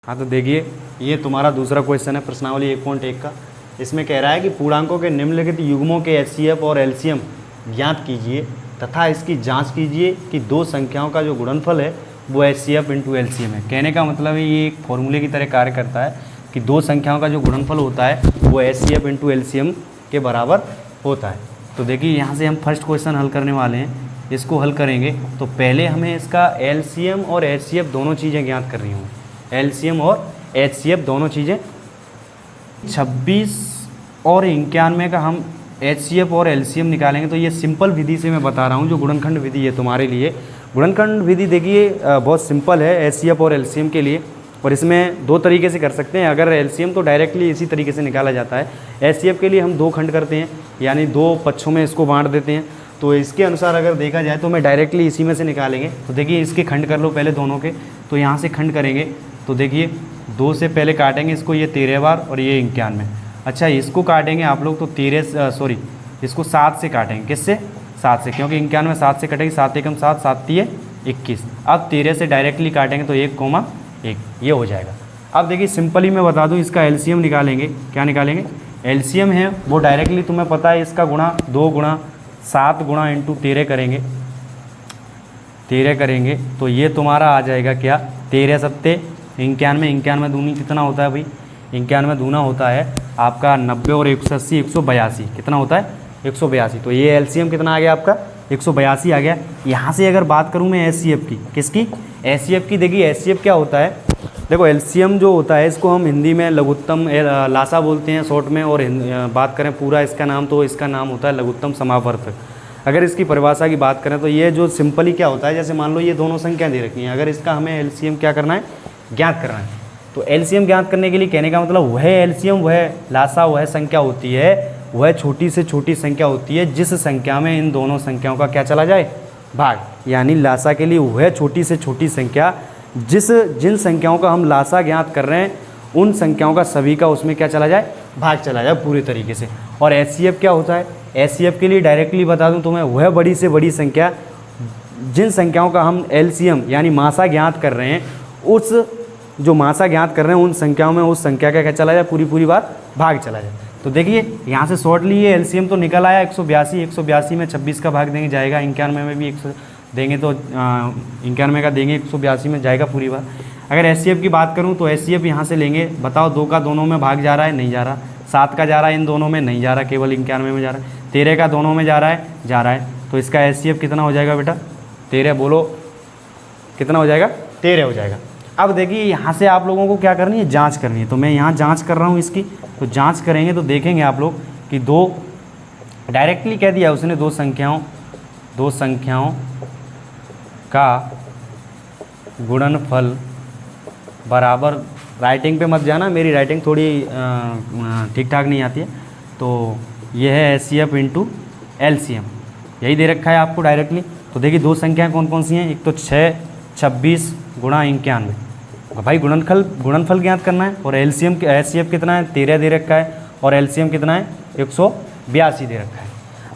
हाँ तो देखिए ये तुम्हारा दूसरा क्वेश्चन है प्रश्नावली 1.1 का। इसमें कह रहा है कि पूर्णांकों के निम्नलिखित युग्मों के एचसीएफ और एलसीएम ज्ञात कीजिए तथा इसकी जांच कीजिए कि दो संख्याओं का जो गुणनफल है वो एचसीएफ इंटू एलसीएम है। कहने का मतलब है ये एक फॉर्मूले की तरह कार्य करता है कि दो संख्याओं का जो गुणनफल होता है वो एचसीएफ इंटू एलसीएम के बराबर होता है। तो देखिए यहाँ से हम फर्स्ट क्वेश्चन हल करने वाले हैं। इसको हल करेंगे तो पहले हमें इसका एलसीएम और एचसीएफ दोनों चीज़ें ज्ञात करनी होंगी। एलसीएम और एचसीएफ दोनों चीज़ें 26 और 91 का हम एचसीएफ और एलसीएम निकालेंगे। तो ये सिंपल विधि से मैं बता रहा हूँ, जो गुणनखंड विधि है तुम्हारे लिए। गुणनखंड विधि देखिए बहुत सिंपल है एचसीएफ और एलसीएम के लिए, और इसमें दो तरीके से कर सकते हैं। अगर एलसीएम तो डायरेक्टली इसी तरीके से निकाला जाता है। एचसीएफ के लिए हम दो खंड करते हैं, यानी दो पक्षों में इसको बांट देते हैं। तो इसके अनुसार अगर देखा जाए तो मैं डायरेक्टली इसी में से निकालेंगे। तो देखिए इसके खंड कर लो पहले दोनों के। तो यहाँ से खंड करेंगे तो देखिए 2 से पहले काटेंगे इसको, ये 13 बार और ये 91। अच्छा इसको काटेंगे आप लोग तो इसको 7 से काटेंगे। किससे? 7 से, क्योंकि 91 7 से कटेगी। 7 एकम 7, 7 तिये 21। अब 13 से डायरेक्टली काटेंगे तो 1,1 ये हो जाएगा। अब देखिए सिंपली मैं बता दूं इसका एलसीएम निकालेंगे। क्या निकालेंगे? एलसीएम है वो डायरेक्टली तुम्हें पता है इसका गुणा 2 गुणा 7 गुणा इंटू 13 करेंगे। 13 करेंगे तो ये तुम्हारा आ जाएगा क्या? 13 सत्ते 91। 91 दूनी कितना होता है भाई? 91 दूना होता है आपका 90 और 180 182। कितना होता है? 182। तो ये एलसीएम कितना आ गया आपका? 182 आ गया। यहाँ से अगर बात करूँ मैं एचसीएफ की, किसकी? एचसीएफ की। देखिए एचसीएफ क्या होता है, देखो एलसीएम जो होता है इसको हम हिंदी में लघुत्तम लासा बोलते हैं शॉर्ट में, और बात करें पूरा इसका नाम तो इसका नाम होता है लघुत्तम समावर्तक। अगर इसकी परिभाषा की बात करें तो ये जो सिंपली क्या होता है, जैसे मान लो ये दोनों संख्या दे रखी हैं, अगर इसका हमें एलसीएम क्या करना है? ज्ञात करना है। तो एलसीएम ज्ञात करने के लिए कहने का मतलब वह एलसीएम, वह लासा, वह संख्या होती है, वह छोटी से छोटी संख्या होती है जिस संख्या में इन दोनों संख्याओं का क्या चला जाए? भाग। यानी लासा के लिए वह छोटी से छोटी संख्या जिन संख्याओं का हम लासा ज्ञात कर रहे हैं उन संख्याओं का सभी का उसमें क्या चला जाए? भाग चला जाए पूरे तरीके से। और एचसीएफ क्या होता है? एचसीएफ के लिए डायरेक्टली बता दूं तुम्हें, वह बड़ी से बड़ी संख्या जिन संख्याओं का हम एलसीएम यानी मासा ज्ञात कर रहे हैं, उस जो मासा ज्ञात कर रहे हैं उन संख्याओं में उस संख्या का क्या चला जाए? पूरी बार भाग चला जाए। तो देखिए यहाँ से शॉर्टली ये एलसीएम तो निकल आया 182। 182 में 26 का भाग देंगे जाएगा, 91 में भी 100 देंगे तो 91 का देंगे 182 में जाएगा पूरी बार। अगर एचसीएफ की बात करूँ तो एचसीएफ यहाँ से लेंगे। बताओ 2 का दोनों में भाग जा रहा है? नहीं जा रहा। 7 का जा रहा है इन दोनों में? नहीं जा रहा, केवल 91 में जा रहा है। 13 का दोनों में जा रहा है? जा रहा है। तो इसका एचसीएफ कितना हो जाएगा बेटा? 13 बोलो कितना हो जाएगा? 13 हो जाएगा। अब देखिए यहाँ से आप लोगों को क्या करनी है? जांच करनी है। तो मैं यहाँ जांच कर रहा हूँ इसकी। तो जांच करेंगे तो देखेंगे आप लोग कि दो डायरेक्टली कह दिया उसने, दो संख्याओं का गुणनफल बराबर। राइटिंग पे मत जाना, मेरी राइटिंग थोड़ी ठीक ठाक नहीं आती है। तो ये है एचसीएफ इंटू एलसीएम, यही दे रखा है आपको डायरेक्टली। तो देखिए दो संख्याएं कौन कौन सी हैं? एक तो 6 26 गुणा 91। भाई गुणनफल ज्ञात करना है। और एचसीएफ कितना है? 13 दे रखा है। और एलसीएम कितना है? 182 दे रखा है।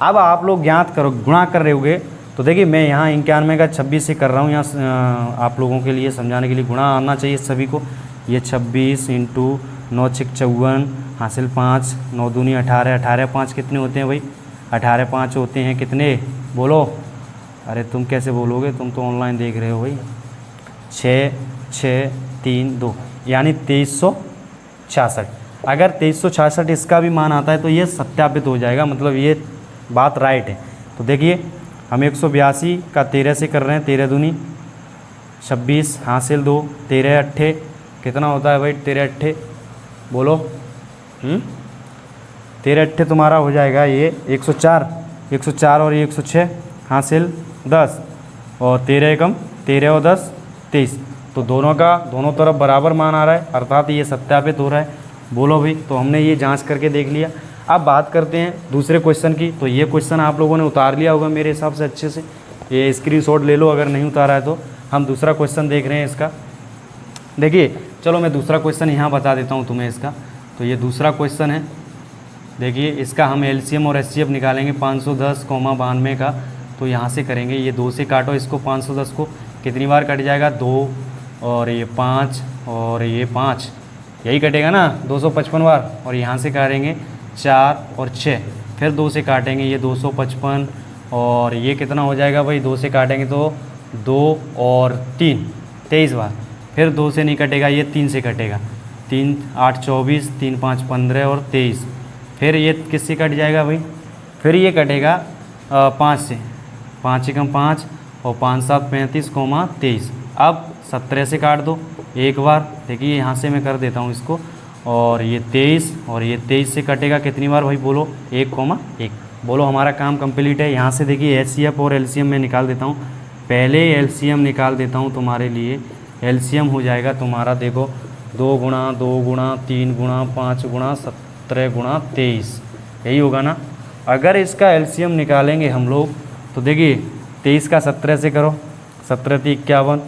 अब आप लोग ज्ञात करो, गुणा कर रहे होगे। तो देखिए मैं यहाँ 91 का 26 से कर रहा हूँ। यहाँ आप लोगों के लिए समझाने के लिए गुणा आना चाहिए सभी को। ये 26 इंटू 9 6 54 हासिल 5 9 दूनी 18। 18 5 कितने होते हैं भाई? 18 5 होते हैं कितने? बोलो। अरे तुम कैसे बोलोगे, तुम तो ऑनलाइन देख रहे हो भाई। 6 6 3 2 यानी 2366। अगर 2366 इसका भी मान आता है तो ये सत्यापित हो जाएगा, मतलब ये बात राइट है। तो देखिए हम 182 का 13 से कर रहे हैं। 13 दूनी 26 हासिल 2 13 अट्ठे कितना होता है भाई? 13 अट्ठे बोलो। 13 अट्ठे तुम्हारा हो जाएगा ये 104। 104 और ये 106 हासिल 10 और 13 एकम 13 और 10 23। तो दोनों तरफ बराबर मान आ रहा है, अर्थात ये सत्यापित हो रहा है। बोलो भाई। तो हमने ये जांच करके देख लिया। अब बात करते हैं दूसरे क्वेश्चन की। तो ये क्वेश्चन आप लोगों ने उतार लिया होगा मेरे हिसाब से अच्छे से, ये स्क्रीनशॉट ले लो अगर नहीं उतारा है तो। हम दूसरा क्वेश्चन देख रहे हैं इसका। देखिए चलो मैं दूसरा क्वेश्चन यहाँ बता देता हूँ तुम्हें इसका। तो ये दूसरा क्वेश्चन है। देखिए इसका हम एलसीएम और एचसीएफ निकालेंगे 510, 92 का। तो यहाँ से करेंगे, ये 2 से काटो इसको 510 को, कितनी बार कट जाएगा? 2 और ये 5 और ये 5, यही कटेगा ना 255 बार। और यहाँ से काटेंगे 4 और 6, फिर 2 से काटेंगे ये 255, और ये कितना हो जाएगा भाई, 2 से काटेंगे तो 2 और 3 23 बार। फिर 2 से नहीं कटेगा, ये 3 से कटेगा, 3 8 24, 3 5 15 और 23। फिर ये किससे कट जाएगा भाई, फिर ये कटेगा 5 से, 5 एकम 5 और 5 7 35, 23। अब 17 से काट दो एक बार, देखिए यहाँ से मैं कर देता हूँ इसको, और ये 23, और ये 23 से कटेगा कितनी बार भाई, बोलो 1,1। बोलो हमारा काम कंप्लीट है। यहाँ से देखिए HCF और LCM मैं निकाल देता हूँ। पहले LCM निकाल देता हूँ तुम्हारे लिए। LCM हो जाएगा तुम्हारा, देखो 2 गुणा 2 गुणा 3 गुणा 5 गुणा 17 गुणा 23, यही होगा ना। अगर इसका LCM निकालेंगे हम लोग तो देखिए 23 का 17 से करो, 17 × 51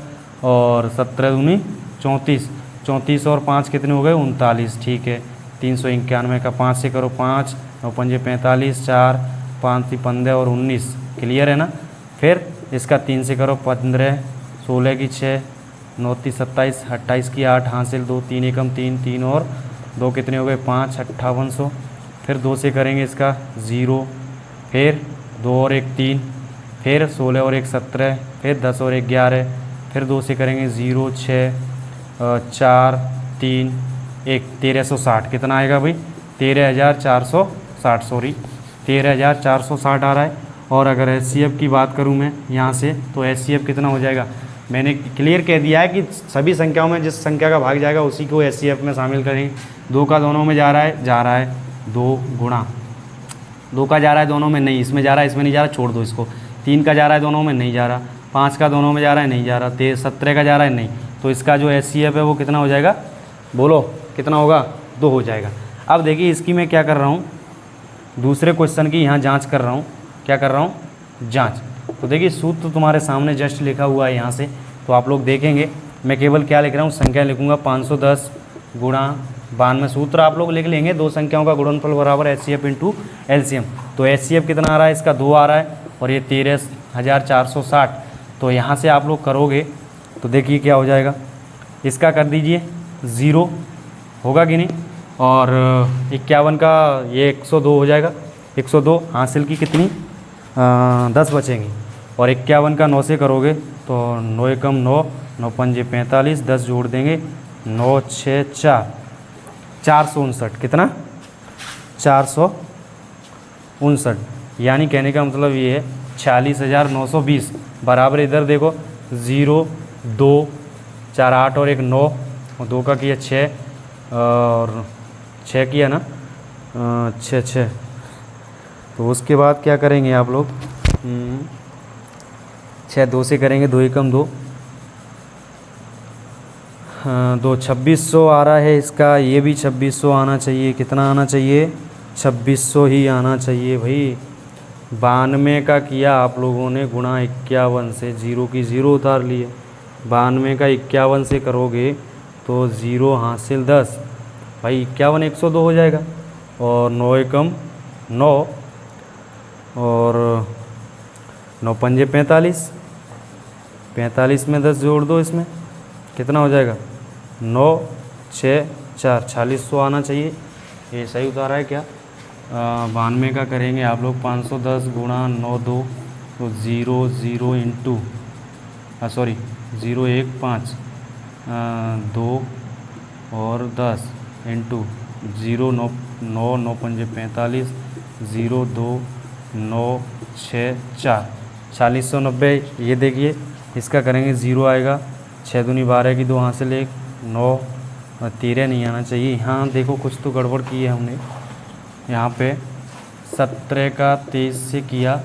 और 17 दूनी 34, 34 और 5 कितने हो गए 39, ठीक है। 391 का 5 से करो, 5 9 5 45, 4 5 3 15 और 19, क्लियर है ना। फिर इसका 3 से करो, 15 16 की 6 9 3 27 28 की 8 हासिल 2, 3 एकम 3 3 और 2 कितने हो गए 5 5800। फिर 2 से करेंगे इसका 0, फिर 2 और 1 3, फिर 16 और 1 17, फिर 10 और 1 11, फिर 2 से करेंगे 0 6 4 3 1 1360। कितना आएगा भाई 13,460, सॉरी 13,460 आ रहा है। और अगर HCF की बात करूं मैं यहाँ से, तो HCF कितना हो जाएगा, मैंने क्लियर कह दिया है कि सभी संख्याओं में जिस संख्या का भाग जाएगा उसी को HCF में शामिल करेंगे। 2 का दोनों में जा रहा है 2 गुणा, 2 का जा रहा है दोनों में, नहीं इसमें जा रहा है, इसमें नहीं जा रहा, छोड़ दो इसको। 3 का जा रहा है दोनों में, नहीं जा रहा। 5 का दोनों में जा रहा है, नहीं जा रहा। 17 का जा रहा है, नहीं। तो इसका जो HCF है वो कितना हो जाएगा, बोलो कितना होगा, 2 हो जाएगा। अब देखिए इसकी मैं क्या कर रहा हूँ, दूसरे क्वेश्चन की यहाँ जांच कर रहा हूँ। क्या कर रहा हूँ, जांच। तो देखिए सूत्र तुम्हारे सामने जस्ट लिखा हुआ है यहाँ से, तो आप लोग देखेंगे। मैं केवल क्या लिख रहा हूँ, संख्या लिखूँगा 510 गुणा 92। सूत्र आप लोग लिख लेंगे, 2 संख्याओं का गुणनफल बराबर HCF × LCM। तो HCF कितना आ रहा है, इसका 2 आ रहा है, और ये 13,460। तो यहाँ से आप लोग करोगे तो देखिए क्या हो जाएगा, इसका कर दीजिए 0, होगा कि नहीं। और 51 का ये 102 हो जाएगा, 102 हासिल की कितनी 10 बचेंगी। और 51 का 9 से करोगे तो 9 एकम 9 9 5 45, 10 जोड़ देंगे 9 6 4 459। कितना 459, यानी कहने का मतलब ये है 46,920 बराबर। इधर देखो 0 2 4 8 और 1 9, और 2 का किया 6 और 6 किया ना 6। तो उसके बाद क्या करेंगे आप लोग, 6 2 से करेंगे, 2 एकम 2 2 2600 आ रहा है इसका, ये भी 2600 आना चाहिए। कितना आना चाहिए, 2600 ही आना चाहिए भाई। 92 का किया आप लोगों ने गुणा 51 से, 0 की 0 उतार लिए। 92 का 51 से करोगे तो 0 हासिल 10, भाई 51 102 हो जाएगा। और 9 एकम 9 और 9 5 45, 45 में 10 जोड़ दो, इसमें कितना हो जाएगा 9 6 4 4600 आना चाहिए। ये सही उतारा है क्या। 92 का करेंगे आप लोग 510 गुणा 9 2, तो 0 0 इंटू सॉरी 0 1 5 2 और 10 इंटू 0 9 9 9 5 45, 0 2 9 6 4 4690। ये देखिए इसका करेंगे 0 आएगा, 6 दूनी 12 की 2 हासिल 1 9 और 13 नहीं आना चाहिए। यहाँ देखो कुछ तो गड़बड़ की है हमने, यहाँ पे 17 का 23 से किया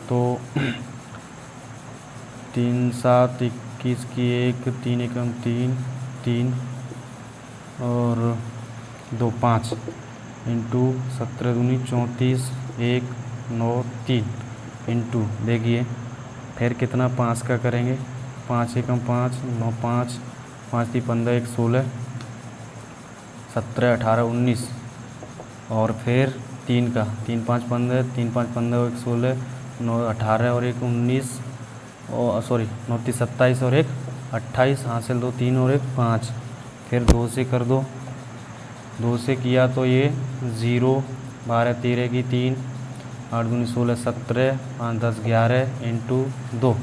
तो 3 7 21 की 1 3 एकम 3 3 और 2 5 इंटू 17 दूनी 34 1 9 3 इंटू देखिए फिर कितना 5 का करेंगे, 5 एकम 5 9 5 5 3 15 1 16 17 18 19 और फिर 3 का 3 5 15 3 5 15 1 16 9 18 और 1 19 और सॉरी 9 3 27 और 1 28 हासिल 2 3 और 1 5, फिर 2 से कर दो, 2 से किया तो ये 0, 12 13 की 3, 8 दूनी 16 17, 5 10 11 इंटू 2,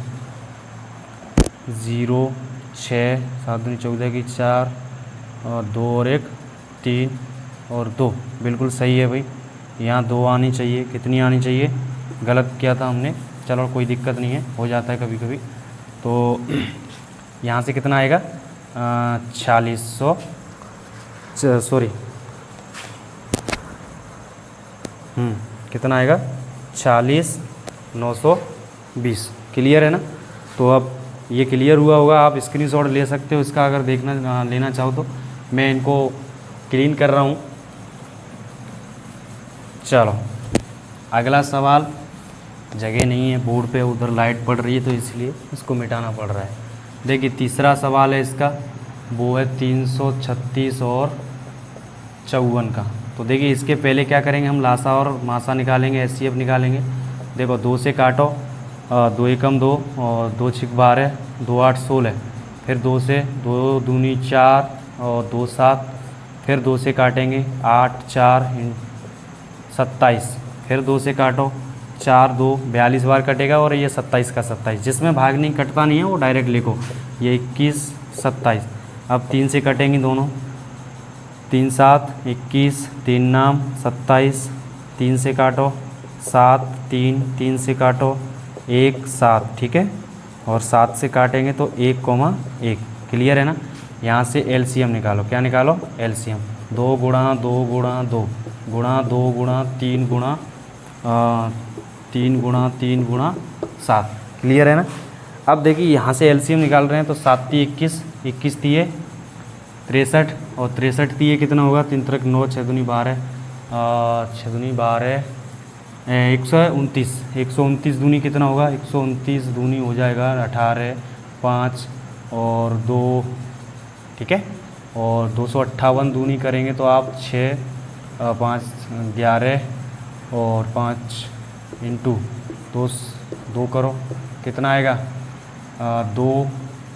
0 6, 7 दूनी 14 की 4 और 2 और 1 3 और 2, बिल्कुल सही है भाई। यहाँ 2 आनी चाहिए, कितनी आनी चाहिए, गलत किया था हमने, चलो कोई दिक्कत नहीं है, हो जाता है कभी कभी। तो यहाँ से कितना आएगा 4600, सॉरी कितना आएगा 40920। क्लियर है ना। तो अब ये क्लियर हुआ होगा, आप स्क्रीनशॉट ले सकते हो इसका, अगर देखना लेना चाहो तो। मैं इनको क्लीन कर रहा हूँ। चलो अगला सवाल, जगह नहीं है बोर्ड पे, उधर लाइट पड़ रही है तो इसलिए इसको मिटाना पड़ रहा है। देखिए तीसरा सवाल है इसका, वो है 336 और 54 का। तो देखिए इसके पहले क्या करेंगे, हम लासा और मासा निकालेंगे, एचसीएफ निकालेंगे। देखो 2 से काटो, 2 एकम 2 और 2 छिक 12, 2 8 16, फिर 2 से 2 दूनी 4 और 2 7, फिर 2 से काटेंगे 8 4 27, फिर 2 से काटो 4 2 42 बार कटेगा और ये 27 का 27, जिसमें भाग नहीं कटता नहीं है वो डायरेक्ट लिखो, ये 21 27। अब 3 से कटेंगे दोनों, 3 7 21, 3 नाम 27, 3 से काटो 7 3, 3 से काटो 1 7, ठीक है, और 7 से काटेंगे तो 1,1। क्लियर है ना। यहाँ से एलसीएम निकालो, क्या निकालो एलसीएम, 2 गुणा 2 गुणा 2 गुणा 2 गुणा 3 गुणा 3 गुणा 3 गुणा 7। क्लियर है ना। अब देखिए यहाँ से एलसीएम निकाल रहे हैं तो 7 × 21, 21 × 63 और 63 × कितना होगा, 3 3 9, 6 दूनी 12, 6 दूनी 12 129, 129 दूनी कितना होगा, 129 दूनी हो जाएगा 18 5 और 2, ठीक है, और 258 दूनी करेंगे तो आप 6 5 11 और 5 इंटू 2 करो, कितना आएगा 2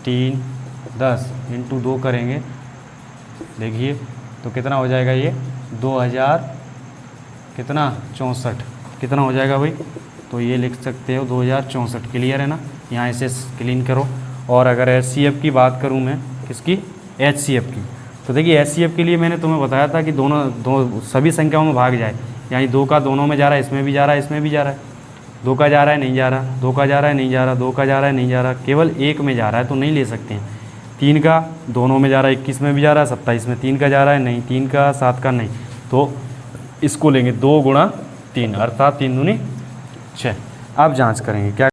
3 10 इंटू 2 करेंगे, देखिए तो कितना हो जाएगा ये 2000 कितना 64, कितना हो जाएगा भाई, तो ये लिख सकते हो 2064। क्लियर है ना। यहाँ इसे क्लीन करो। और अगर एचसीएफ की बात करूँ मैं, किसकी, एचसीएफ की, तो देखिए एचसीएफ के लिए मैंने तुम्हें बताया था कि दोनों सभी संख्याओं में भाग जाए, यानी 2 का दोनों में जा रहा है, इसमें भी जा रहा है, इसमें भी जा रहा है, 2 का जा रहा है नहीं जा रहा, 2 का जा रहा है नहीं जा रहा, 2 का जा रहा है नहीं जा रहा, केवल 1 में जा रहा है तो नहीं ले सकते हैं। 3 का दोनों में जा रहा है, 21 में भी जा रहा है, 27 में, 3 का जा रहा है नहीं, 3 का 7 का नहीं, तो इसको लेंगे 2 गुणा 3 अर्थात 3 दूनी 6। अब जांच करेंगे क्या